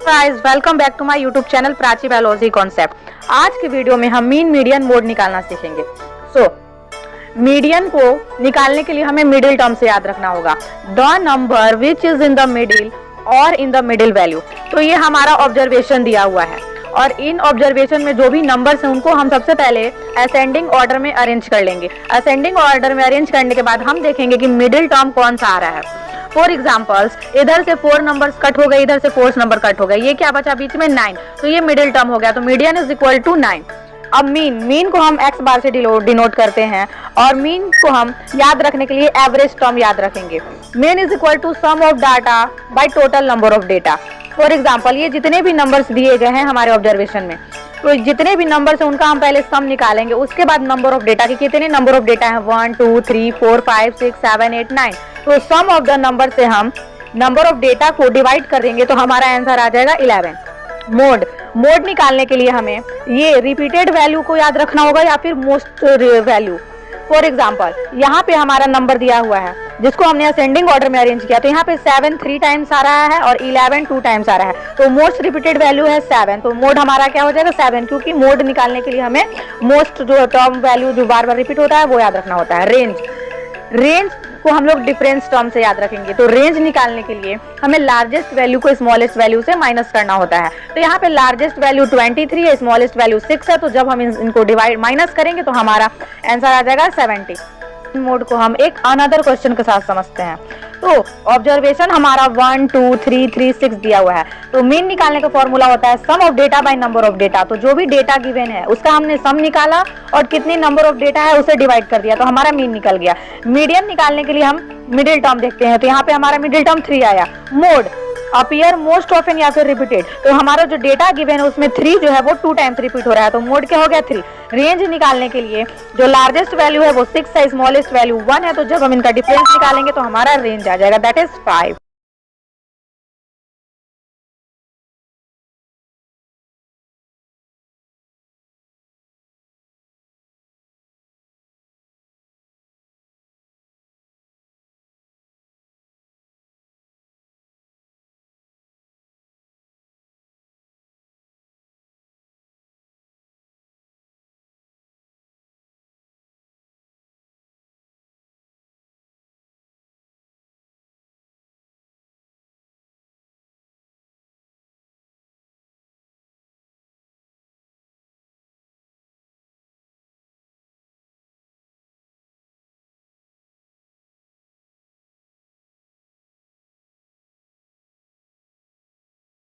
Guys, welcome back to my YouTube channel Prachi biology concept. आज की video में हम मीन मीडियन मोड निकालना सीखेंगे। मीडियन को निकालने के लिए हमें मिडिल टर्म से याद रखना होगा, the number which is in the middle और इन द मिडिल वैल्यू। तो ये हमारा ऑब्जर्वेशन दिया हुआ है और इन ऑब्जर्वेशन में जो भी नंबर्स हैं उनको हम सबसे पहले असेंडिंग ऑर्डर में अरेंज कर लेंगे। असेंडिंग ऑर्डर में अरेंज करने के बाद हम देखेंगे कि मिडिल टर्म कौन सा आ रहा है। फॉर एग्जाम्पल्स, इधर से 4 नंबर्स कट हो गए, इधर से 4 नंबर कट हो गए, ये क्या बचा बीच में 9, तो ये मिडिल टर्म हो गया। तो मीडियन इज इक्वल टू 9। अब मीन को हम x बार से डिनोट करते हैं और मीन को हम याद रखने के लिए एवरेज टर्म याद रखेंगे। Mean is equal to sum of data by total number of data. For example, ये जितने भी नंबर्स दिए गए हैं हमारे ऑब्जर्वेशन में, तो जितने भी नंबर्स हैं उनका हम पहले सम निकालेंगे, उसके बाद नंबर ऑफ डेटा की कितने नंबर ऑफ डेटा है 1 2 3 4 5 6 7 8 9। तो सम ऑफ द नंबर से हम नंबर ऑफ डेटा को डिवाइड करेंगे तो हमारा आंसर आ जाएगा 11। मोड निकालने के लिए हमें ये रिपीटेड वैल्यू को याद रखना होगा या फिर मोस्ट वैल्यू। फॉर एग्जाम्पल, यहाँ पे हमारा नंबर दिया हुआ है जिसको हमने असेंडिंग ऑर्डर में अरेंज किया, तो यहाँ पे 7 3 टाइम्स आ रहा है और 11 2 टाइम्स आ रहा है, तो मोस्ट रिपीटेड वैल्यू है 7। तो मोड हमारा क्या हो जाएगा 7, क्योंकि मोड निकालने के लिए हमें मोस्ट जो टर्म वैल्यू जो बार बार रिपीट होता है वो याद रखना होता है। रेंज को हम लोग डिफरेंस टर्म से याद रखेंगे। तो रेंज निकालने के लिए हमें लार्जेस्ट वैल्यू को स्मॉलेस्ट वैल्यू से माइनस करना होता है। तो यहाँ पे लार्जेस्ट वैल्यू 23 है, स्मॉलेस्ट वैल्यू 6 है, तो जब हम इनको डिवाइड माइनस करेंगे तो हमारा आंसर आ जाएगा 70। मोड को हम एक अनदर क्वेश्चन के साथ समझते हैं। तो ऑब्जर्वेशन हमारा 1 2 3 3 6 दिया हुआ है, तो मीन निकालने का फॉर्मूला होता है sum of data by number of data. तो जो भी डेटा गिवन है उसका हमने सम निकाला और कितनी नंबर ऑफ डेटा है उसे डिवाइड कर दिया, तो हमारा मीन निकल गया। मीडियन निकालने के लिए हम मिडिल टर्म देखते हैं, तो यहाँ पे हमारा मिडिल टर्म 3 आया। मोड अपीयर मोस्ट ऑफन या फिर रिपीटेड, तो हमारा जो डेटा गिवन है उसमें 3 जो है वो 2 टाइम्स रिपीट हो रहा है, तो मोड क्या हो गया 3। रेंज निकालने के लिए जो लार्जेस्ट वैल्यू है वो 6 है, स्मॉलेस्ट वैल्यू 1 है, तो जब हम इनका डिफरेंस निकालेंगे तो हमारा रेंज आ जाएगा, दैट इज 5।